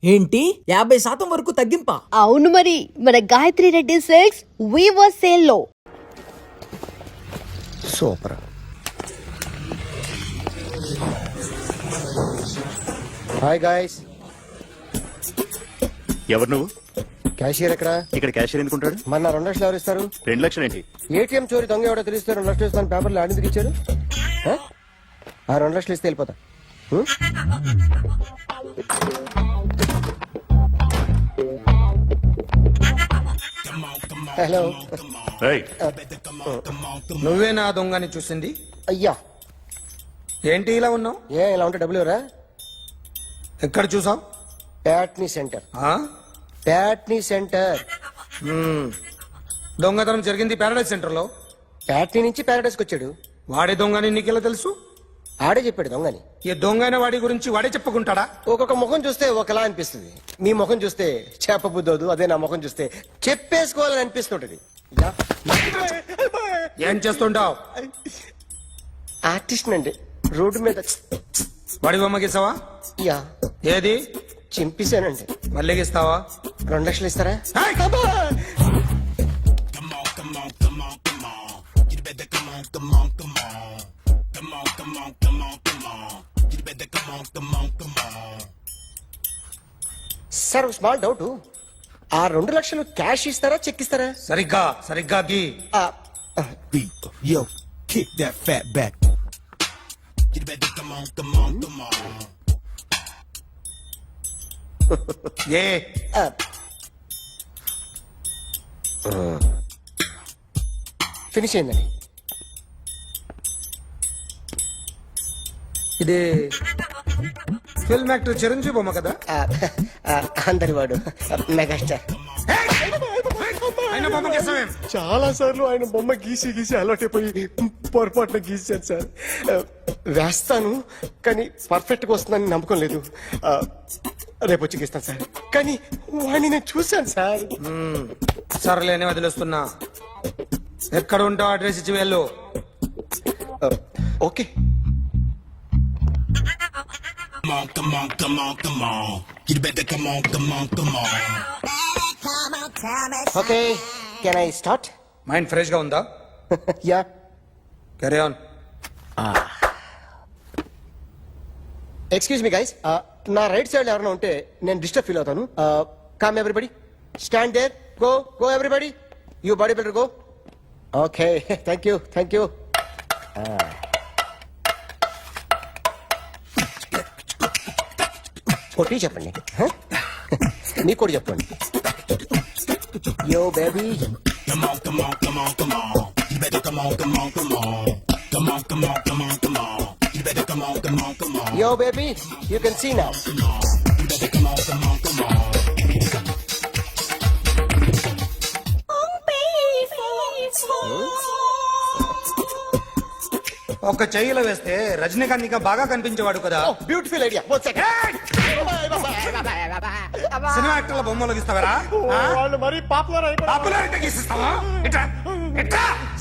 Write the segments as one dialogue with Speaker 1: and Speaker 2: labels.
Speaker 1: ఏంటి 50% వరకు తగ్గింపా?
Speaker 2: అవును మరి, మన Gayatri Reddy silks weaver sale లో.
Speaker 3: సూపర్. Hi guys.
Speaker 4: ఎవరు నువ్వు?
Speaker 3: క్యాషియర్ ఎక్కడ?
Speaker 4: ఇక్కడ క్యాషియర్ ఎందుకుంటాడు?
Speaker 3: మన 2 లక్షలు ఎవరు ఇస్తారు?
Speaker 4: 2 లక్షలు ఏంటి?
Speaker 3: ఏటీఎం చోరీ దొంగ ఎవడో తెలిస్తే 2 లక్షలు ఇస్తాను పేపర్లు ఆడిందుకు ఇచ్చారు. ఆ 2 లక్షలు ఇస్తే వెళ్ళిపోతా. హలో.
Speaker 4: ఏయ్,
Speaker 5: నువ్వే నా దొంగని చూసింది?
Speaker 3: అయ్యా,
Speaker 5: ఏంటి ఇలా ఉన్నావు?
Speaker 3: ఇలా ఉంటే డబ్బులు ఎవరా?
Speaker 5: ఎక్కడ చూసావు?
Speaker 3: ప్యాట్నీ సెంటర్. ప్యాట్నీ సెంటర్.
Speaker 5: దొంగతనం జరిగింది పారాడైజ్ సెంటర్ లో.
Speaker 3: ప్యాట్నీ నుంచి ప్యారడైస్కి వచ్చాడు.
Speaker 5: వాడే దొంగని నీకెలా తెలుసు?
Speaker 3: ఆడే చెప్పాడు దొంగని.
Speaker 5: ఈ దొంగైన వాడి గురించి వాడే చెప్పుకుంటాడా?
Speaker 3: ఒక్కొక్క ముఖం చూస్తే ఒకలా అనిపిస్తుంది. మీ ముఖం చూస్తే చెప్పబుద్దోదు, అదే నా ముఖం చూస్తే చెప్పేసుకోవాలని అనిపిస్తుంటది.
Speaker 5: ఏం చేస్తుంటావు?
Speaker 3: ఆర్టిస్ట్ అండి. రోడ్డు మీద
Speaker 5: వాడి బొమ్మ గీసావా?
Speaker 3: యా,
Speaker 5: ఏది?
Speaker 3: చింపేశానండి.
Speaker 5: మళ్ళీ గీస్తావా?
Speaker 3: 2 లక్షలు ఇస్తారా? Sir, small doubt. ఆ 2 లక్షలు క్యాష్ ఇస్తారా, చెక్ ఇస్తారా?
Speaker 5: సరిగ్గా గీ.
Speaker 6: Yo, kick that fat back. You better come on.
Speaker 5: A
Speaker 3: finish అయిందండి.
Speaker 5: ఇది ఫిల్మ్ యాక్టర్ చిరంజీవి బొమ్మ కదా?
Speaker 3: అందరి వాడు మెగాస్టార్.
Speaker 5: ఆయన బొమ్మ గీసావేం?
Speaker 3: చాలా సార్లు ఆయన బొమ్మ గీసి అలవాటైపోయి పొరపాటున గీసాను సార్. వేస్తాను, కానీ పర్ఫెక్ట్ గా వస్తుందని నమ్మకం లేదు. రేపు వచ్చి గీస్తాను సార్. కానీ వాడిని నేను చూశాను సార్.
Speaker 5: సర్లేనే వదిలేస్తున్నా. ఎక్కడ ఉంటావు అడ్రస్ ఇచ్చి వెళ్ళు.
Speaker 3: Okay.
Speaker 6: Come on. You better come on.
Speaker 3: Okay, can I start?
Speaker 5: Mind fresh గా ఉందా?
Speaker 3: Yeah.
Speaker 5: Carry on.
Speaker 3: Excuse me guys, నా రైట్ సైడ్ ఎవరైనా ఉంటే నేను డిస్టర్బ్ ఫీల్ అవుతాను. Come everybody, stand there. Go everybody. You body builder go. Okay, thank you. కొట్టి చెప్పండి. నీకు కూడా చెప్పండి. Yo baby.
Speaker 6: Come on. You better come on. Come on. You better come on.
Speaker 3: Yo, baby, you can see now.
Speaker 6: You better come on.
Speaker 5: ఒక చెయ్యిలో వేస్తే రజనీకాంత్ ఇంకా బాగా కనిపించేవాడు కదా.
Speaker 3: Oh, beautiful idea. 1 second.
Speaker 5: Cinema యాక్టర్ల బొమ్మలు గీస్తావరా?
Speaker 3: వాళ్ళు మరీ
Speaker 5: పాపులారిటీ గీసిస్తావా?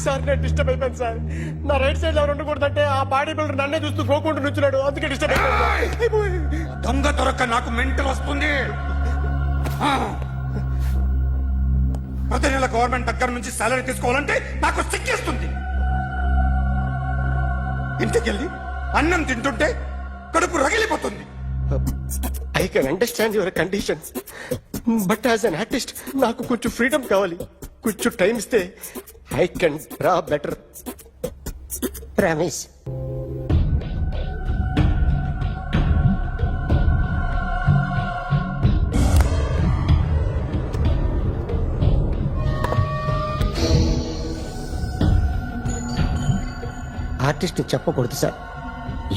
Speaker 3: సార్, నేను disturb అయిపోయాను సార్. నా రైట్ సైడ్ ఎవరు ఉండకూడదంటే ఆ బాడీ బిల్డర్ నన్నే చూస్తూ గోకుంటూ నుంచున్నాడు, అందుకే డిస్టర్బ్ అయిపోయాను.
Speaker 5: దొంగ దొరక్క నాకు మెంటల్ వస్తుంది. ప్రతి నెల గవర్నమెంట్ దగ్గర నుంచి సాలరీ తీసుకోవాలంటే నాకు సిగ్గేస్తుంది. ఇంటికెళ్ళి అన్నం తింటుంటే కడుపు రగిలిపోతుంది.
Speaker 3: I can understand your conditions, but as an artist నాకు కొంచెం ఫ్రీడమ్ కావాలి. కొంచెం టైం ఇస్తే I can draw better. Promise. Artist చెప్పకూడదు sir.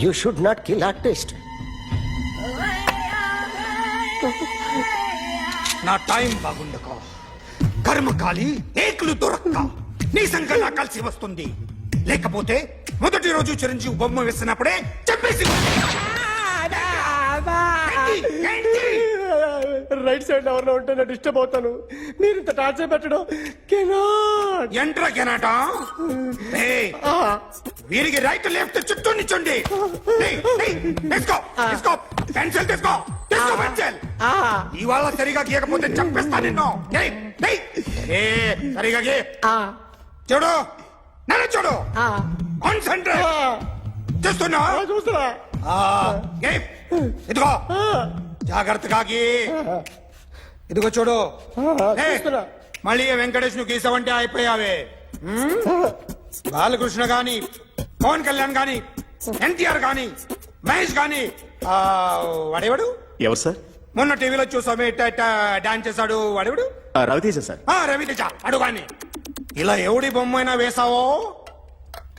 Speaker 3: You should not kill artist.
Speaker 5: నా టైం బాగుండక కర్మకాలి ఏకులు దొరక్క నీ సంకల్లా కలిసి వస్తుంది. లేకపోతే మొదటి రోజు చిరంజీవి బొమ్మ వేసినప్పుడే చెప్పేసి.
Speaker 3: రైట్ సైడ్ ఎవరిలో ఉంటే నేను డిస్టర్బ్ అవుతాను. మీరు ఇంత టార్చర్ పెట్టడం కెనాట్.
Speaker 5: ఎంట్రా కెనాట. వీరికి రైట్ లెఫ్ట్ చుట్టూ నిచ్చండి. పెన్సిల్ తీసుకో తీసుకో పెన్సిల్ ఇవాళ సరిగా గీయకపోతే చంపేస్తా నిన్ను ఏయ్, ఏయ్. ఏ సరిగా గీ చూడు నన్ను చూడు కాన్సంట్రేట్ చూస్తున్నా
Speaker 3: చూస్తున్నా
Speaker 5: ఏయ్, ఇదిగో జాగ్రత్తగా గీ ఇదిగో చూడు ఏయ్,
Speaker 3: చూస్తున్నా.
Speaker 5: మళ్ళీ వెంకటేష్ ను గీసావంటే అయిపోయావే బాలకృష్ణ గాని పవన్ కళ్యాణ్ గాని ఎన్టీఆర్ గాని మహేష్ గాని వాడేవాడు
Speaker 4: ఎవరు సార్?
Speaker 5: మొన్న టీవీలో చూసామే డాన్స్ చేశాడు వాడేవాడు
Speaker 4: రవితేజ సార్.
Speaker 5: రవితేజ అడుగాని ఇలా ఎవడి బొమ్మైనా వేసావో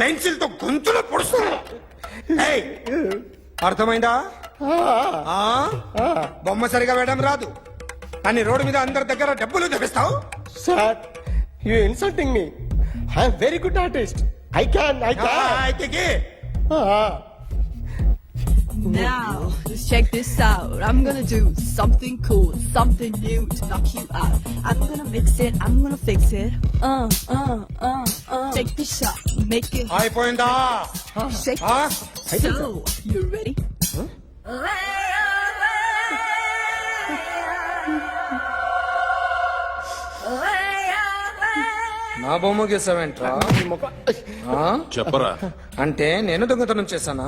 Speaker 5: పెన్సిల్ తో గొంతులో పొడుస్తా ఏయ్, అర్థమైందా ఆ? బొమ్మ సరిగా వేయడం రాదు కానీ రోడ్డు మీద అందరి దగ్గర డబ్బులు తెప్పిస్తావు
Speaker 3: sir you insulting me I'm very good artist I can
Speaker 5: అయితే గీ.
Speaker 7: Now, just check this out. I'm gonna do something cool, something new to knock you out. I'm gonna mix it, I'm gonna fix it. Take the shot, make it
Speaker 5: అయిపోయిందా
Speaker 7: shake.
Speaker 5: ఆ?
Speaker 7: So, you ready?
Speaker 5: నా బొమ్మ గీసావేంట్రా
Speaker 4: చెప్పరా.
Speaker 5: అంటే నేను దొంగతనం చేశానా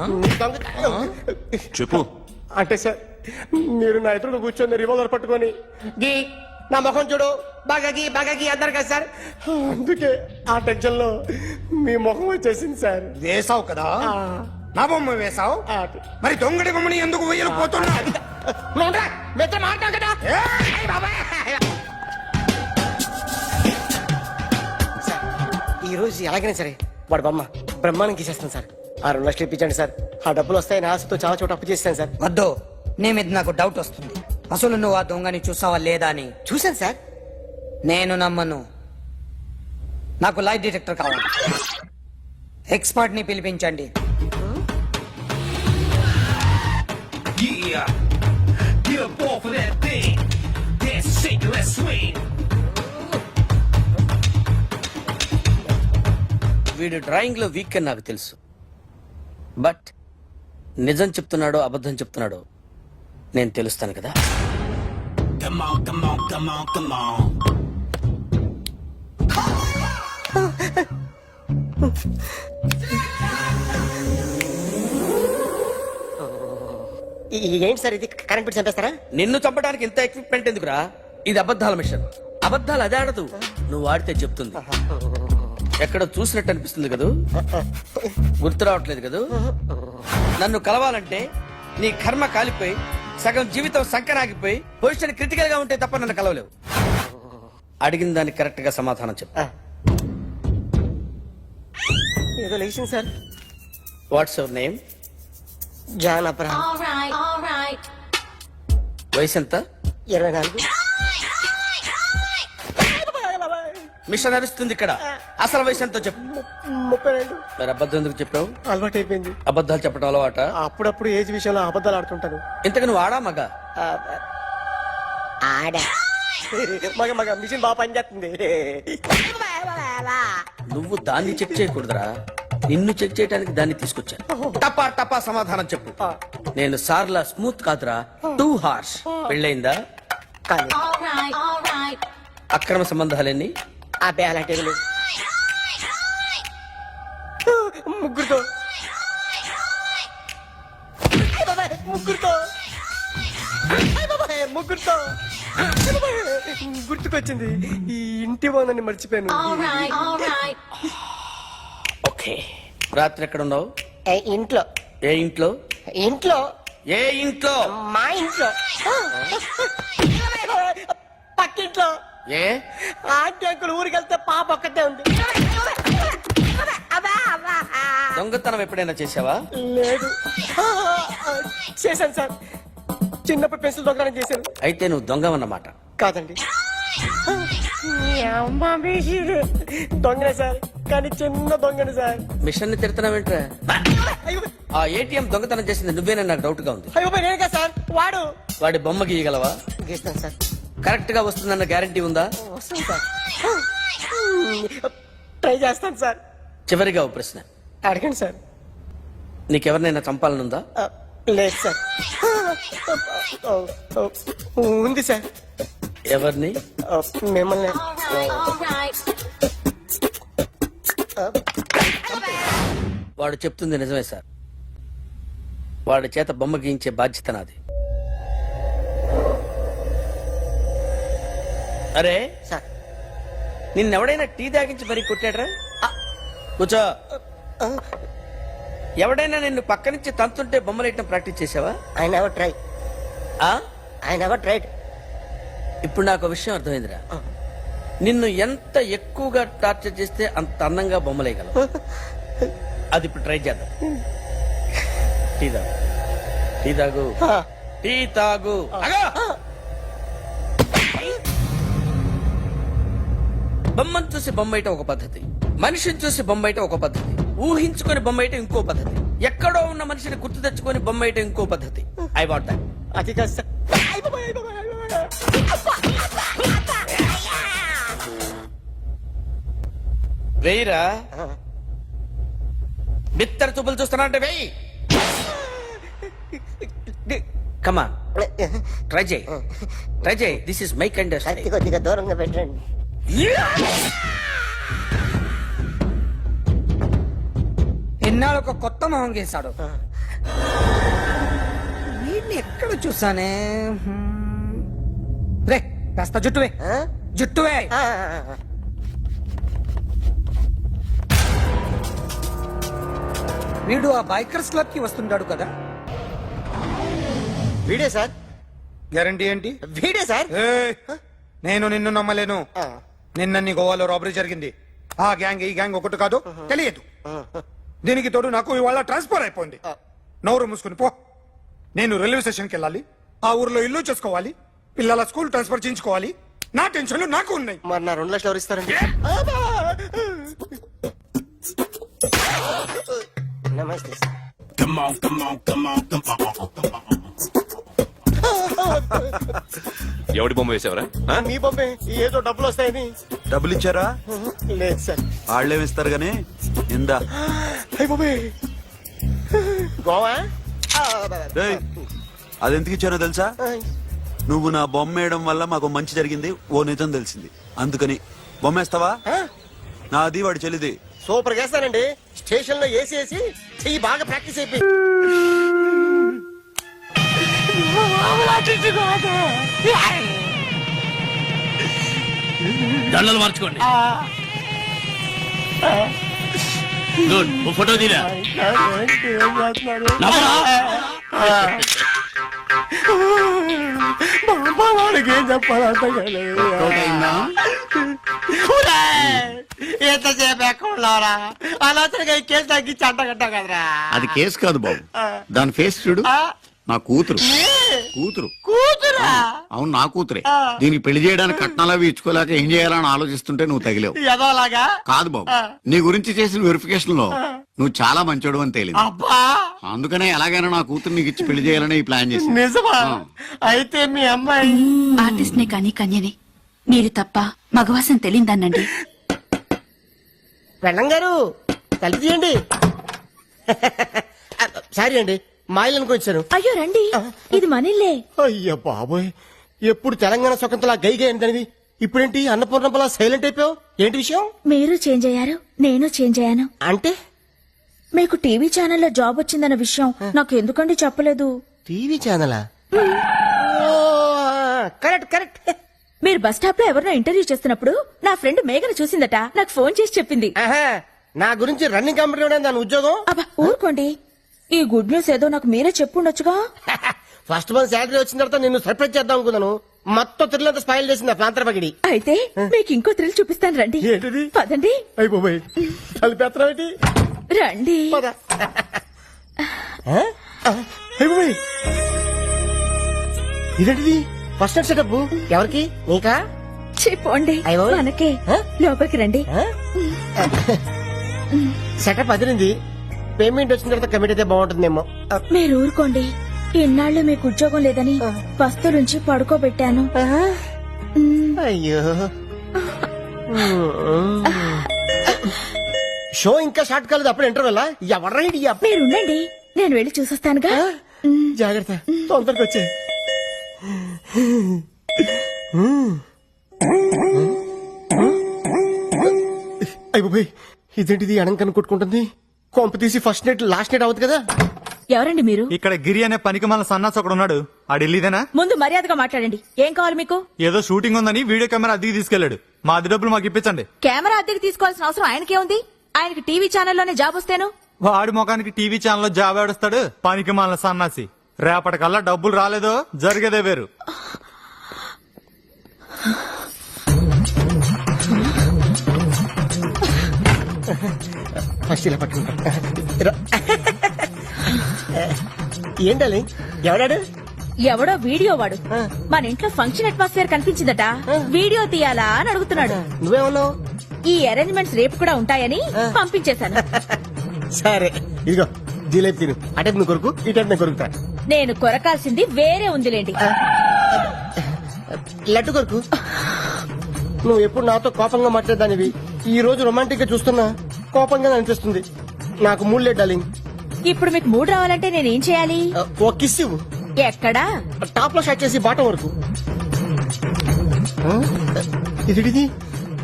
Speaker 4: చెప్పు.
Speaker 3: అంటే సార్ మీరు నా ఎదురు కూర్చొని రివాల్వర్ పట్టుకొని గీ నా ముఖం చూడు బాగా గీ అన్నారు కదా సార్ అందుకే ఆ టెన్షన్ లో మీ ముఖం వచ్చేసింది సార్
Speaker 5: వేసావు కదా నా బొమ్మ వేసావు మరి దొంగడి బొమ్మని ఎందుకు వేయలు పోతున్నా
Speaker 3: ఈ రోజు ఎలాగైనా సరే వాడు బొమ్మ బ్రహ్మాండం గీసేస్తాను సార్ ఆ 2 లక్షలు ఇప్పించండి సార్ ఆ డబ్బులు వస్తాయని ఆశతో చాలా చోట అప్పు చేస్తాను సార్
Speaker 8: వద్దు నీ మీద నాకు డౌట్ వస్తుంది అసలు నువ్వు ఆ దొంగని చూసావా లేదా అని
Speaker 3: చూశాను సార్
Speaker 8: నేను నమ్మను నాకు లైట్ డిటెక్టర్ కావాలి ఎక్స్పర్ట్ ని పిలిపించండి
Speaker 6: Yeah, get up off of that thing. Dance, shake, let's swing.
Speaker 9: వీడు డ్రాయింగ్ లో వీక్ అని నాకు తెలుసు బట్ నిజం చెప్తున్నాడో అబద్ధం చెప్తున్నాడో నేను తెలుస్తాను కదా.
Speaker 6: Come on, come on, come on, come on.
Speaker 3: ఏంటి సార్ ఇది కరెంట్ బిల్ చంపేస్తారా
Speaker 9: నిన్ను చంపడానికి ఇంత ఎక్విప్మెంట్ ఎందుకురా? ఇది అబద్ధాల మిషన్. అబద్ధాలు అదే ఆడదు, నువ్వు ఆడితే చెప్తుంది. ఎక్కడో చూసినట్టు అనిపిస్తుంది కదూ, గుర్తు రావట్లేదు కదూ. నన్ను కలవాలంటే నీ కర్మ కాలిపోయి సగం జీవితం సంకరాగిపోయి పొజిషన్ క్రిటికల్ గా ఉంటే తప్ప నన్ను కలవలేవు. అడిగిన దానికి కరెక్ట్ గా సమాధానం చెప్పు.
Speaker 3: ఏదో లేచింది sir
Speaker 9: what's your name?
Speaker 3: John Abraham
Speaker 9: వయసు ఎంత?
Speaker 3: 24
Speaker 9: మిషన్ నడుస్తుంది ఇక్కడ. అసలు వయసు ఎంతో చెప్పు.
Speaker 3: 32
Speaker 9: మరి అబద్ధం ఎందుకు చెప్పావు?
Speaker 3: అలవాటు అయిపోయింది
Speaker 9: అబద్ధాలు చెప్పడం అలవాట?
Speaker 3: అప్పుడప్పుడు ఏజ్ విషయంలో అబద్ధాలు ఆడుతుంటాను
Speaker 9: ఇంతకు నువ్వు ఆడా మగ?
Speaker 3: ఆడా మగ మిషన్ బాగా పనిచేస్తుంది
Speaker 9: నువ్వు దాన్ని చెక్ చేయకూడదురా, నిన్ను చెక్ చేయడానికి దాన్ని తీసుకొచ్చాను. టపా టపా సమాధానం చెప్పు. నేను సార్లా స్మూత్ కాదురా, టూ హార్ష్. పెళ్ళైందా?
Speaker 3: కానీ
Speaker 9: అక్రమ సంబంధాలన్నీ?
Speaker 3: అబ్బాయి అలాంటి ముగ్గురుతో ముగ్గురుతో గుర్తుకొచ్చింది. ఈ ఇంటి బాగుందని మర్చిపోయాను.
Speaker 9: ఓకే. రాత్రి ఎక్కడ ఉన్నావు?
Speaker 3: ఇంట్లో
Speaker 9: ఏ ఇంట్లో?
Speaker 3: ఇంట్లో
Speaker 9: ఏ ఇంట్లో?
Speaker 3: మా ఇంట్లో పక్కింట్లో.
Speaker 9: ఏ
Speaker 3: ఆంటీ అంకుల్ ఊరికి వెళ్తే పాప ఒక్కటే ఉంది.
Speaker 9: దొంగతనం ఎప్పుడైనా చేసావా?
Speaker 3: లేదు. చేశాను సార్, చిన్నప్పుడు పెన్సిల్ దొంగతనం చేశాను.
Speaker 9: అయితే నువ్వు దొంగవన్నమాట.
Speaker 3: కాదండి, దొంగనే సార్, కానీ చిన్న దొంగని సార్.
Speaker 9: మిషన్ ని తిడుతున్నావేంట్రా?
Speaker 3: అయ్యో
Speaker 9: ఆ ఏటీఎం దొంగతనం చేసింది నువ్వేనని నాకు డౌట్ గా ఉంది.
Speaker 3: అయ్యో నేను కదా సార్, వాడు.
Speaker 9: వాడి బొమ్మ గీయగలవా?
Speaker 3: గీస్తాను సార్.
Speaker 9: కరెక్ట్ గా వస్తుందన్న గ్యారంటీ ఉందా?
Speaker 3: వస్తాను సార్, ట్రై చేస్తాను సార్.
Speaker 9: చివరిగా ఓ ప్రశ్న
Speaker 3: అడగండి సార్.
Speaker 9: నీకెవరినైనా చంపాలనుందా?
Speaker 3: లేదు సార్. ఉంది సార్.
Speaker 9: ఎవరిని?
Speaker 3: మిమ్మల్ని.
Speaker 9: వాడు చెప్తుంది నిజమే సార్. వాడి చేత బొమ్మ గీయించే బాధ్యత నాది. అరే
Speaker 3: సార్
Speaker 9: నిన్నెవడైనా టీ తాగించి మరీ కొట్టాడ్రా? కూర్చో. ఎవడైనా నిన్ను పక్క నుంచి తంతుంటే బొమ్మలేయటం ప్రాక్టీస్ చేసావా?
Speaker 3: I never try.
Speaker 9: ఆ?
Speaker 3: I never tried.
Speaker 9: ఇప్పుడు నాకు విషయం అర్థమైందిరా. నిన్ను ఎంత ఎక్కువగా టార్చర్ చేస్తే అంత అందంగా బొమ్మలేయగలవు. అది ఇప్పుడు ట్రై చేద్దాం. టీ తాగు. టీ తాగు. టీ తాగు. అగా! బొమ్మను చూసి బొమ్మయటం ఒక పద్ధతి, మనిషిని చూసి బొమ్మయటం ఒక పద్ధతి, ఊహించుకొని బొమ్మయటం ఇంకో పద్ధతి, ఎక్కడో ఉన్న మనిషిని గుర్తు తెచ్చుకొని బొమ్మయటం ఇంకో పద్ధతి. I want that.
Speaker 3: అది కాదు సార్.
Speaker 9: వెయ్యిరా. బిత్తర చూపులు చూస్తున్నా అంటే వెయ్యి. కమా ట్రై చేయి. ట్రై చేయి. This is my kind of
Speaker 3: కత్తి కొద్దిగా దూరంగా పెట్టండి.
Speaker 8: ఎన్నాళ్ళు ఒక కొత్త మొహం గీశాడు. వీడిని ఎక్కడ చూసానే? రే కాస్త జుట్టువే. జుట్టువే. వీడు ఆ బైకర్స్ క్లబ్ కి వస్తుంటాడు కదా?
Speaker 3: వీడే సార్.
Speaker 5: గ్యారంటీ ఏంటి?
Speaker 3: వీడే సార్.
Speaker 5: ఏయ్, నేను నిన్ను నమ్మలేను. నిన్న నీ గోవాలో రాబరీ జరిగింది. ఆ గ్యాంగ్ ఈ గ్యాంగ్ ఒకటి కాదు, తెలియదు. దీనికి తోడు నాకు ఇవాళ ట్రాన్స్ఫర్ అయిపోయింది. నోరు మూసుకుని పో. నేను రైల్వే స్టేషన్కి వెళ్ళాలి, ఆ ఊర్లో ఇల్లు చేసుకోవాలి, పిల్లల స్కూల్ ట్రాన్స్ఫర్ చేయించుకోవాలి. నా టెన్షన్లు నాకు ఉన్నాయి.
Speaker 3: మరి నా 2 లక్షలు ఎవరు ఇస్తారండి? నమస్తే sir.
Speaker 6: Come on, come on, come on, come on.
Speaker 4: ఎవడి బొమ్మ వేసావరా?
Speaker 3: మీ బొమ్మే. ఏదో డబ్బులు వస్తాయని.
Speaker 10: డబ్బులు ఇచ్చారా?
Speaker 3: లేదు సార్.
Speaker 10: వాళ్ళేమిస్తారు గానీ ఇందా.
Speaker 3: అయ్య బాబే. గోవా.
Speaker 10: డేయ్, అదెందుకు ఇచ్చానో తెలుసా? నువ్వు నా బొమ్మ వేయడం వల్ల మాకు మంచి జరిగింది, ఓ నిజం తెలిసింది. అందుకని బొమ్మేస్తావా? నాది వాడి చెల్లిది.
Speaker 3: సూపర్ చేస్తానండి. స్టేషన్ లో ఏసీ వేసి చెయ్యి బాగా ప్రాక్టీస్ అయిపోయి.
Speaker 9: దండలు మార్చుకోండి. గుడ్. ఫోటో తీరా.
Speaker 3: వాడికి ఏం చెప్పాలంటే ఎంతసేపు ఎక్కడ ఉన్నారా? అనవసరంగా ఈ కేసు తగ్గించి అంటగట్టా కదరా.
Speaker 11: అది కేసు కాదు బాబు, దాని ఫేస్ చూడు. నా కూతురు.
Speaker 3: కూతురా?
Speaker 11: అవును, నా కూతురే. దీనికి పెళ్లి చేయడానికి కట్నాలు అవి ఇచ్చుకోలేక ఏం చేయాలని ఆలోచిస్తుంటే నువ్వు తగిలేవు.
Speaker 3: ఎదోలాగా
Speaker 11: కాదు బాబు, నీ గురించి చేసిన వెరిఫికేషన్ లో నువ్వు చాలా మంచోడు అని తేలింది.
Speaker 3: అబ్బా.
Speaker 11: అందుకనే ఎలాగైనా నా కూతురు నీకు ఇచ్చి పెళ్లి చేయాలని ఈ ప్లాన్ చేసింది.
Speaker 3: నిజమా? అయితే మీ అమ్మాయి
Speaker 2: ఆర్టిస్ట్ నే కానీ కన్యని మీరు తప్ప మగవాసం తెలియదన్నండి.
Speaker 3: వెళ్ళం గారు తలుపు తీయండి. సారీ అండి, మా ఇల్లు వచ్చాను.
Speaker 2: అయ్యో రండి, ఇది మనిల్లే.
Speaker 3: అయ్యో బాబోయ్, ఎప్పుడు తెలంగాణ సొంతలా గైగా ఏంటనివి, ఇప్పుడేంటి అన్నపూర్ణంపలా సైలెంట్ అయిపోయావు? ఏంటి విషయం?
Speaker 2: మీరు చేంజ్ అయ్యారు, నేను చేంజ్ అయ్యాను.
Speaker 3: అంటే
Speaker 2: మీకు టీవీ ఛానల్లో జాబ్ వచ్చిందన్న విషయం నాకు ఎందుకండి చెప్పలేదు?
Speaker 3: టీవీ ఛానలా? Correct correct.
Speaker 2: మీరు బస్ స్టాప్ లో ఎవరినో ఇంటర్వ్యూ చేస్తున్నప్పుడు నా ఫ్రెండ్ మేఘను చూసిందట, నాకు ఫోన్ చేసి చెప్పింది.
Speaker 3: నా గురించి రన్నింగ్ కంపెనీ దాని ఉద్యోగం.
Speaker 2: అబ్బా ఊరుకోండి, ఈ గుడ్ న్యూస్ ఏదో నాకు మీరే చెప్పుండొచ్చుగా.
Speaker 3: ఫస్ట్ మంత్ శాలరీ వచ్చిన తర్వాత నిన్ను సర్ప్రైజ్ చేద్దాం అనుకున్నాను. మొత్తం త్రిల్లంతా స్పైల్ చేసింది ఆ ప్రాంతర పగిడి.
Speaker 2: అయితే మీకు ఇంకో థ్రిల్ చూపిస్తాను రండి.
Speaker 3: ఏంటిది?
Speaker 2: పదండి.
Speaker 3: అయిపోయి కలిపేత్రం
Speaker 2: రండి.
Speaker 3: ఇదేంటిది? ఫస్ట్ నైట్ సెటప్ ఎవరికి? నీకా?
Speaker 2: చెప్పండి
Speaker 3: అయ్యో.
Speaker 2: మనకే. లోపలికి రండి.
Speaker 3: సెటప్ అదిరింది. పేమెంట్ వచ్చిన తర్వాత కమిట్ అయితే బాగుంటుందేమో.
Speaker 2: మీరు ఊరుకోండి, ఇన్నాళ్ళు మీకు ఉద్యోగం లేదని పస్తులుంచి పడుకోబెట్టాను.
Speaker 3: అయ్యో, షో ఇంకా స్టార్ట్ కాలేదు, అప్పుడు ఇంటర్వెల్. ఎవరైనా
Speaker 2: మీరుండండి, నేను వెళ్ళి చూసొస్తానుగా.
Speaker 3: జాగ్రత్త, తొందరగా వచ్చే. అయిపోయి ఇదేంటిది అనంకను కొట్టుకుంటుంది. కొంప తీసి ఫస్ట్ నైట్ లాస్ట్ నైట్ అవ్వదు కదా.
Speaker 2: ఎవరండి మీరు?
Speaker 12: ఇక్కడ గిరి అనే పనికి మన సన్నాస్ ఒకడు ఉన్నాడు. ఆ ఢిల్లీదేనా?
Speaker 2: ముందు మర్యాదగా మాట్లాడండి. ఏం కావాలి మీకు?
Speaker 12: ఏదో షూటింగ్ ఉందని వీడియో కెమెరా అద్దెకి తీసుకెళ్లాడు. మా అద్దె డబ్బులు మాకు ఇప్పించండి.
Speaker 2: కెమెరా అద్దెకి తీసుకోవాల్సిన అవసరం ఆయనకే ఉంది? ఆయనకి టీవీ ఛానల్లోనే జాబ్ వస్తేను.
Speaker 12: వాడి ముఖానికి టీవీ ఛానల్లో జాబ్ ఆడుస్తాడు పనికి మన సన్నాసి. రేపటికల్లా డబ్బులు రాలేదో జరిగేదే వేరు.
Speaker 3: ఫస్ట్ ఇలా పట్టుకుంటా. ఏంటది? ఎవడాడు?
Speaker 2: ఎవడో వీడియో వాడు మన ఇంట్లో ఫంక్షన్ అట్మాస్ఫియర్ కనిపించిందట, వీడియో తీయాలా అని అడుగుతున్నాడు.
Speaker 3: నువ్వేమన్నావు?
Speaker 2: ఈ అరేంజ్మెంట్స్ రేపు కూడా ఉంటాయని పంపించేశాను.
Speaker 3: సరే ఇదిగో జీలేబీ తిను. అటే నువ్వు కొరుకు, ఈ టైప్ నేను కొరుకుతా.
Speaker 2: నేను కొరకాల్సింది వేరే ఉందిలేండి.
Speaker 3: లడ్డు కొరుకు. నువ్వు ఎప్పుడు నాతో కోపంగా మాట్లాడదానివి, ఈ రోజు రొమాంటిక్ గా చూస్తున్నా కోపంగా అనిపిస్తుంది. నాకు మూడు లేదు డార్లింగ్.
Speaker 2: ఇప్పుడు మీకు మూడు రావాలంటే నేనేం చేయాలి?
Speaker 3: ఓ కిస్ ఇవ్వు.
Speaker 2: ఎక్కడా?
Speaker 3: టాప్ లో షాట్ చేసి బాటం వరకు. ఇది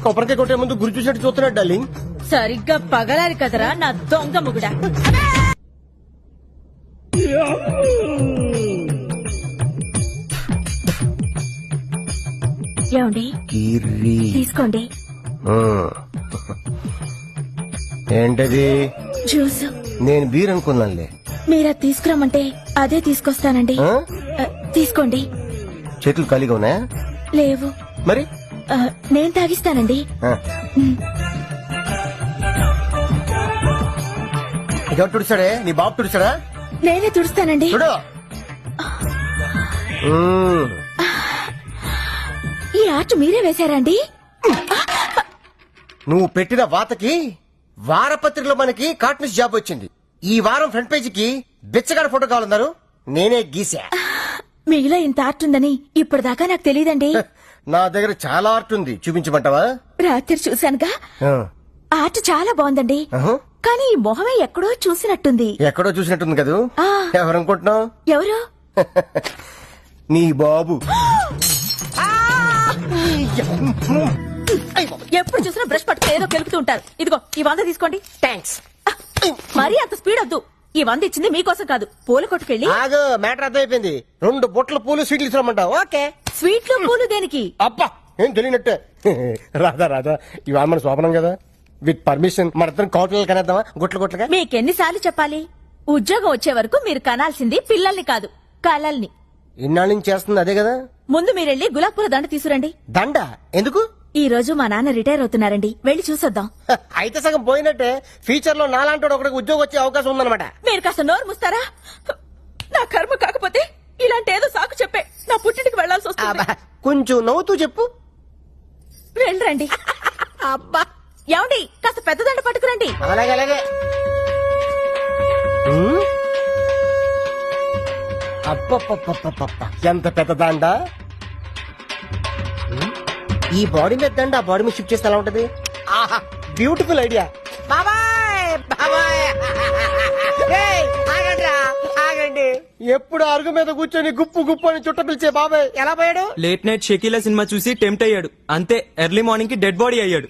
Speaker 3: కొబ్బరికాయ కొట్టే ముందు గురి చూసినట్టు చూస్తున్నాడు డార్లింగ్.
Speaker 2: సరిగ్గా పగలాలి కదరా నా దొంగ ముగుడా. ఏమండి తీసుకోండి.
Speaker 3: ఏంటది?
Speaker 2: జ్యూస్.
Speaker 3: నేను బీర్ అనుకున్నానులే.
Speaker 2: మీరా తీసుకురమ్మంటే అదే తీసుకొస్తానండి. తీసుకోండి.
Speaker 3: చేతులు ఖాళీగా ఉన్నాయా?
Speaker 2: లేవు.
Speaker 3: మరి
Speaker 2: నేను తాగిస్తానండి.
Speaker 3: ఎవరు తుడిచాడే? నీ బాబు తుడిచాడా?
Speaker 2: నేనే తుడుస్తానండి.
Speaker 3: చూడు.
Speaker 2: ఈ ఆర్ట్ మీరే వేశారండి?
Speaker 3: నువ్వు పెట్టిన వాతకి వారపత్రికలో మనకి కార్టూనిస్ట్ జాబ్ వచ్చింది. ఈ వారం ఫ్రంట్ పేజీకి బిచ్చగాడ ఫోటో కావాలన్నారు, నేనే గీసా.
Speaker 2: మీలో ఇంత ఆర్ట్ ఉందని ఇప్పటిదాకా నాకు తెలియదండి.
Speaker 3: నా దగ్గర చాలా ఆర్ట్ ఉంది, చూపించమంటావా?
Speaker 2: రాత్రి చూశానుగా, ఆర్ట్ చాలా బాగుందండి. కానీ ఈ మొహమే ఎక్కడో చూసినట్టుంది.
Speaker 3: ఎక్కడో చూసినట్టుంది కదూ.
Speaker 2: ఆ.
Speaker 3: ఎవరనుకుంటున్నావు?
Speaker 2: ఎవరు?
Speaker 3: నీ బాబు.
Speaker 2: ఎప్పుడు చూసినా బ్రష్ పట్టుకుని ఏదో కెలుకుతూ ఉంటారు. ఇదిగో ఈ 100 తీసుకోండి.
Speaker 3: థ్యాంక్స్.
Speaker 2: మరీ అంత స్పీడ్ వద్దు. ఈ 100 ఇచ్చింది మీకోసం కాదు, పూల కొట్టుకెళ్ళి.
Speaker 3: ఆగు, మ్యాటర్ అర్థమైపోయింది. 2 బొట్ల పూలు స్వీట్లు ఇస్తామంటావు? ఓకే.
Speaker 2: స్వీట్లు పూలు దేనికి?
Speaker 3: అబ్బా ఏం తెలియనట్టే. రాధా రాధా, ఇవాళ మన శోభనం కదా, విత్ పర్మిషన్ మన ఇద్దరం కౌటలు కనేద్దామా? గుట్లుగా.
Speaker 2: మీకెన్నిసార్లు చెప్పాలి? ఉద్యోగం వచ్చే వరకు మీరు కనాల్సింది పిల్లల్ని కాదు, కలల్ని.
Speaker 3: ఇన్నాళ్ళ నుంచి చేస్తుంది అదే కదా.
Speaker 2: ముందు మీరెళ్ళి గులాబ్ పూల దండ తీసుకురండి.
Speaker 3: దండ ఎందుకు?
Speaker 2: ఈ రోజు మా నాన్న రిటైర్ అవుతున్నారండి, వెళ్ళి చూసొద్దాం.
Speaker 3: అయితే సగం పోయినట్టే. ఫ్యూచర్ లో నాలాంటి ఒకరికి ఉద్యోగం వచ్చే అవకాశం ఉందన్నమాట.
Speaker 2: మీరు కాస్త నోరు ముస్తారా? నా కర్మ కాకపోతే ఇలాంటి ఏదో సాకు చెప్పే నా పుట్టింటికి వెళ్లాల్సి వస్తుంది.
Speaker 3: కొంచెం నవ్వుతూ చెప్పు.
Speaker 2: వెళ్ళరండి. అబ్బా ఏమండి, కాస్త పెద్ద దండ పట్టుకురండి.
Speaker 3: అలాగే అలాగే. అప్పప్ప ఎంత పెద్ద దండ. ఈ బాడీ మీద దండ ఆ బాడీ మీద షిఫ్ట్ చేస్తే ఎలా ఉంటది? ఆహా, బ్యూటిఫుల్ ఐడియా. బాబాయ్ బాబాయ్, ఆగండి. ఎప్పుడు అరుగు మీద కూర్చొని గుప్పు గుప్పు అని చుట్ట పిలిచే బాబాయ్ ఎలా పోయాడు?
Speaker 1: లేట్ నైట్ షకీలా సినిమా చూసి టెంప్ట్ అయ్యాడు, అంతే. ఎర్లీ మార్నింగ్ కి డెడ్ బాడీ అయ్యాడు.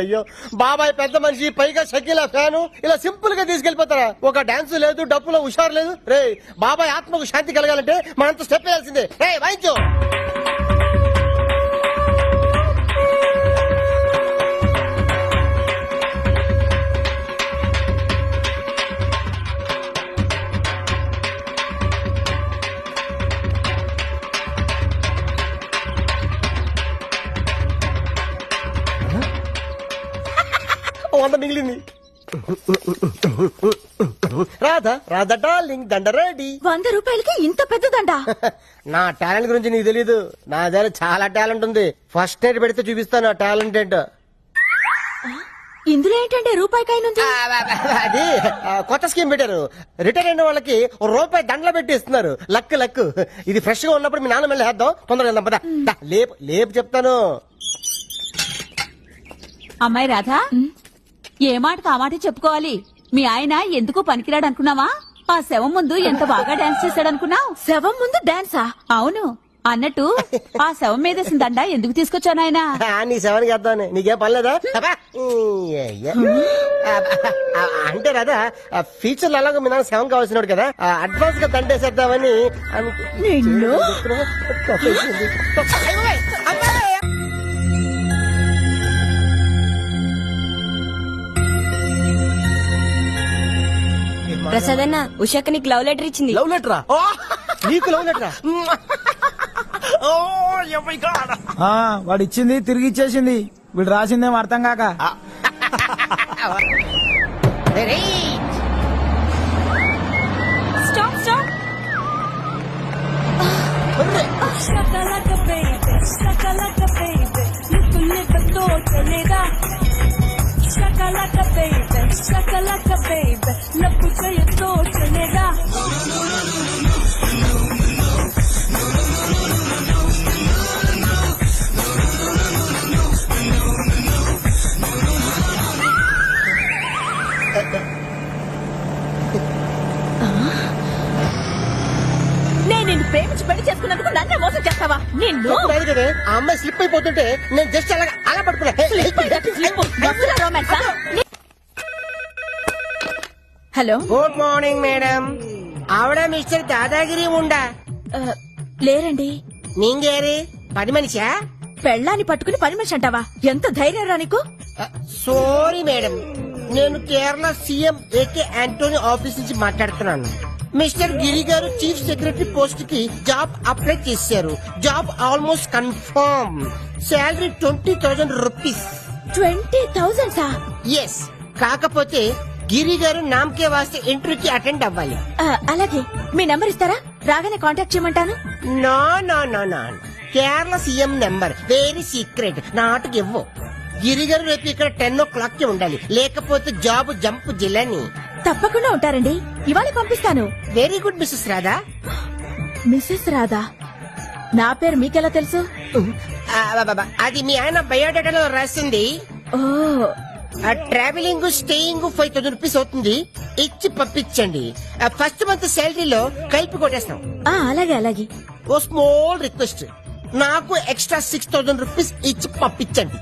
Speaker 3: అయ్యో, బాబాయ్ పెద్ద మనిషి, పైగా షకీలా ఫ్యాను, ఇలా సింపుల్ గా తీసుకెళ్లిపోతారా? ఒక డాన్స్ లేదు, డప్పులో హుషారు లేదు. రే బాబాయ్ ఆత్మకు శాంతి కలగాలంటే మనంత స్టెప్ వేయాల్సిందే. రే వాయించు. వంద మిగిలింది. రాధా రాధా డార్లింగ్, దండ రెడీ.
Speaker 2: 100 రూపాయలకి ఇంత పెద్ద దండ?
Speaker 3: నా టాలెంట్ గురించి నీకు తెలీదు. నా దగ్గర చాలా టాలెంట్ ఉంది. ఫస్ట్ ఎయిడ్ పెడితే చూపిస్తాను నా టాలెంట్ ఏంటో.
Speaker 2: ఇందులో ఏంటంటే రూపాయికాయనుంది.
Speaker 3: అది కొత్త స్కీమ్ పెట్టారు. రిటైర్ అయిన వాళ్ళకి రూపాయి దండలు పెట్టి ఇస్తున్నారు. Luck luck. ఇది ఫ్రెష్ గా ఉన్నప్పుడు మీ నాన్న మళ్ళీ వేద్దాం. తొందరగా వెళ్దాం పద. లేపు లేపు చెప్తాను.
Speaker 7: అమ్మాయి రాధా, ఏ మాట ఆ మాట చెప్పుకోవాలి. మీ ఆయన ఎందుకు పనికిరాడు అనుకున్నావా? ఆ శవం ముందు ఎంత బాగా డాన్స్ చేశాడనుకున్నావు?
Speaker 2: శవం ముందు డాన్సా?
Speaker 7: అవును. అన్నట్టు ఆ శవం మీదేసిన దండ ఎందుకు తీసుకొచ్చా నాయనా?
Speaker 3: నీ శవానికి వేద్దామని నీకేం పర్లేదా? అంటే రాదా ఫ్యూచర్ లో అలాగో మీ నాన్న శవం కావాల్సినాడు కదా, అడ్వాన్స్ గా దండేసేద్దామని
Speaker 7: నిన్ను?
Speaker 2: ప్రసాద్ అన్న ఉషాక నీకు లవ్ లెటర్ ఇచ్చింది.
Speaker 3: లవ్ లెటరా? నీకు లవ్ లెటరా?
Speaker 12: వాడు ఇచ్చింది తిరిగి ఇచ్చేసింది, వీడు రాసిందేం అర్థం కాక.
Speaker 2: Stop stop. నేను నిన్ను ప్రేమించి పెళ్లి చేసుకున్నందుకు నన్నే మోసం చేస్తావా? నిన్ను
Speaker 3: లేదు కదా, ఆ అమ్మాయి స్లిప్ అయిపోతుంటే నేను జస్ట్ అలా పట్టుకున్నా.
Speaker 2: Hello,
Speaker 3: good morning madam. ఆవిడ మిస్టర్ దాదాగిరి ఉండా?
Speaker 2: లేరండి.
Speaker 3: నీంగేరి పని మనిషా?
Speaker 2: పెళ్ళాన్ని పట్టుకుని పని మనిషి అంటావా? ఎంత ధైర్యం రా నీకు?
Speaker 3: సారీ మేడం, నేను కేరళ సీఎం ఏకే ఆంటోనీ ఆఫీస్ నుంచి మాట్లాడుతున్నాను. మిస్టర్ గిరి గారు చీఫ్ సెక్రటరీ పోస్ట్ కి జాబ్ అప్లై చేశారు. Job almost confirm. Salary 20,000 rupees.
Speaker 2: 20,000 సా?
Speaker 3: ఎస్, కాకపోతే గిరి గారు నామకే వాస్తే ఇంటర్వ్యూకి అటెండ్ అవ్వాలి.
Speaker 2: అలాగే, మీ నంబర్ ఇస్తారా? రాగానే కాంటాక్ట్ చేయమంటాను.
Speaker 3: No no no no, Kerala CM number very secret, not give. Giri garu రేపు ఇక్కడ 10 o'clock కి ఉండాలి, లేకపోతే జాబ్ జంప్ జిల్లని.
Speaker 2: తప్పకుండా ఉంటారండి, ఇవాళ పంపిస్తాను.
Speaker 3: Very good Mrs Radha.
Speaker 2: Mrs Radha? నా పేరు మీకెలా తెలుసు?
Speaker 3: అది మీ ఆయన బయోడేటాలో రాసింది.
Speaker 2: ఓ,
Speaker 3: ట్రావెలింగ్ స్టేయింగ్ 5,000 రూపీస్ అవుతుంది, ఇచ్చి పంపించండి. ఫస్ట్ మంత్ శాలరీలో కలిపి కొట్టేస్తాం.
Speaker 2: అలాగే అలాగే.
Speaker 3: ఓ స్మాల్ రిక్వెస్ట్, నాకు ఎక్స్ట్రా 6,000 రూపీస్ ఇచ్చి పంపించండి.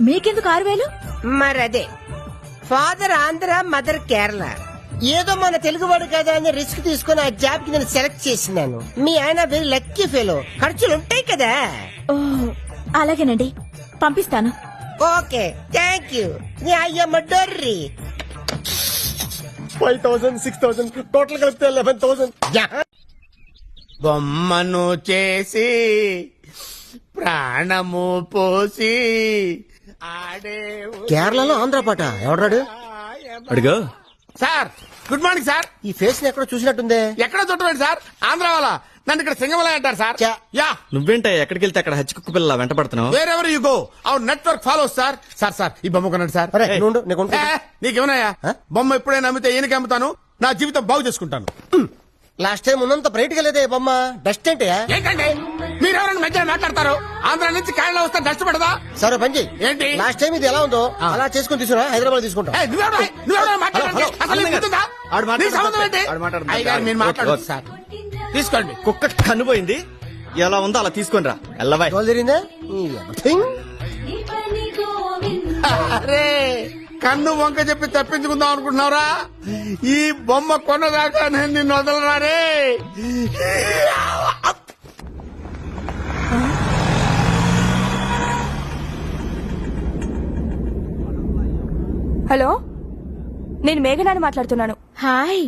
Speaker 2: మీకెందుకు 6,000?
Speaker 3: మరి అదే, ఫాదర్ ఆంధ్ర, మదర్ కేరళ. ఏదో మన తెలుగువాడు కదా అని రిస్క్ తీసుకుని ఆ జాబ్ కి నేను సెలెక్ట్ చేసినాను. మీ ఆయన వెరీ లక్కీ ఫెలో, ఖర్చులు ఉంటాయి కదా.
Speaker 2: ఓ, అలాగేనండి, పంపిస్తాను.
Speaker 3: Okay, thank you. అయ్యమ్మ డొర్రి 5,000 6,000 టోటల్ కలిపితే 11,000.
Speaker 5: బొమ్మను చేసి ప్రాణము పోసి ఆడే
Speaker 3: కేరళలో ఆంధ్ర పాట ఎవడాడు?
Speaker 1: అడుగు.
Speaker 5: Sir, good morning sir.
Speaker 3: ఈ ఫేస్ ని ఎక్కడో చూసినట్టుందే.
Speaker 5: ఎక్కడ చుట్టండి సార్, ఆంధ్ర వాళ్ళ. నన్ను ఇక్కడ సింగమలై అంటారు సార్. యా,
Speaker 1: నువ్వేంట ఎక్కడికి వెళ్తే అక్కడ హచ్చి కుక్క పిల్ల వెంట పడుతున్నావు?
Speaker 5: Wear ever you go our network follow sir. Sir sir, ఈ బొమ్మ కొనండి సార్.
Speaker 3: అరే, నువ్వు నేను కొనుక్కుంటా.
Speaker 5: నీకేమన్నాయా? బొమ్మ ఎప్పుడైనా అమ్మితే ఈయనకి అమ్ముతాను, నా జీవితం బాగు చేసుకుంటాను.
Speaker 3: లాస్ట్ టైం ఉన్నంత బ్రైట్ గా లేదే బొమ్మ. డస్ట్ ఏంటి?
Speaker 5: ఏంటండి మీరెవరైనా మధ్యలో మాట్లాడతారు? ఆంధ్ర నుంచి కేరళ వస్తే డస్ట్ పడదా?
Speaker 3: సరే పని చెయ్యి.
Speaker 5: ఏంటి?
Speaker 3: లాస్ట్ టైం ఇది ఎలా ఉందో అలా చేసుకుని తీసుకురా, హైదరాబాద్ తీసుకుంటా.
Speaker 5: నువ్వెవరైనా మాట్లాడండి. అసలు నీకు గుర్తుందా? నీ సంబంధం ఏంటి? అయ్యగారు మీరు మాట్లాడదు సార్. తీసుకోండి.
Speaker 1: కుక్క కనుపోయింది, ఎలా ఉందో అలా తీసుకొని రా. ఎల్లబాయ్.
Speaker 3: జరిగిందా?
Speaker 5: అరే, కన్ను వంక చెప్పి తప్పించుకుందాం అనుకుంటున్నారా? ఈ బొమ్మ కొన్నదాకా నేను నిన్ను వదలరారే.
Speaker 2: హలో, నేను మేఘనాని మాట్లాడుతున్నాను. హాయ్,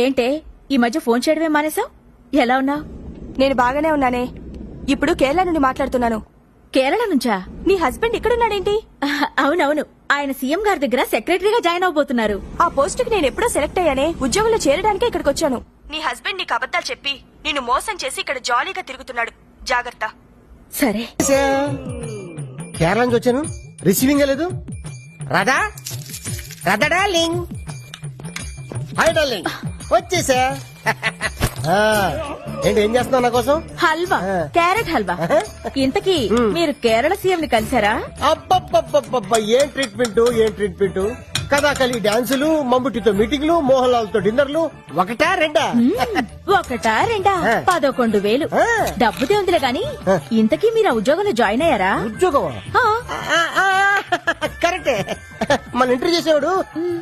Speaker 2: ఏంటే ఈ మధ్య ఫోన్ చేయడమే మానేసావు? ఎలా ఉన్నావు? నేను బాగానే ఉన్నానే. ఇప్పుడు కేరళ నుండి మాట్లాడుతున్నాను. కేరళ నుంచా? నీ హస్బెండ్ ఇక్కడున్నాడేంటి? అవునవును, ఆయన సీఎం గారి దగ్గర సెక్రటరీగా జాయిన్ అవబోతున్నారు. ఆ పోస్ట్ కి నేను ఎప్పుడో సెలెక్ట్ అయ్యానే, ఉద్యోగంలో చేరడానికి ఇక్కడికి వచ్చాను. నీ హస్బెండ్ నీకు అబద్ధాలు చెప్పి నిన్ను మోసం చేసి ఇక్కడ జాలీగా తిరుగుతున్నాడు, జాగ్రత్త. సరే.
Speaker 3: కేరళ నుంచి వచ్చాను, రిసీవింగ్ లేదు. Radha, Radha darling. Hi darling, వచ్చేసా. ఏంటి, ఏం చేస్తున్నావు నా కోసం?
Speaker 2: హల్వా, క్యారెట్ హల్వా. ఇంతకీ మీరు కేరళ సీఎం ని కలిసారా?
Speaker 3: అబ్బబ్బబ్బబ్బబ్బ, ఏం ట్రీట్మెంట్, ఏం ట్రీట్మెంట్. కథాకలి డాన్సులు, మమ్ముటితో మీటింగ్లు, మోహన్ లాల్ తో డిన్నర్లు, ఒకటా రెండా?
Speaker 2: ఒకటా రెండా? 11,000.
Speaker 3: ఆ.
Speaker 2: డబ్బుదే ఉందిలే గాని ఇంతకీ మీరు ఆ ఉద్యోగంలో జాయిన్ అయ్యారా?
Speaker 3: ఉద్యోగమా? కరెక్టే. మన ఇంటర్వ్యూ చేసేవాడు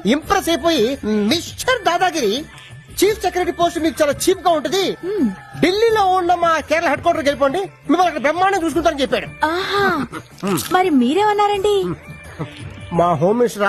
Speaker 3: ఇంప్రెస్ అయిపోయి mister dadagiri chief secretary post మీకు చాలా చీప్ గా ఉంటది, ఢిల్లీలో ఉన్న మా కేరళ హెడ్ క్వార్టర్కి వెళ్ళిపోండి, మిమ్మల్ని అక్కడ బ్రహ్మాండం చూసుకుంటారని చెప్పాడు.
Speaker 2: ఆహా. మరి మీరేమన్నారండి?
Speaker 3: మా హోమ్ మినిస్టర్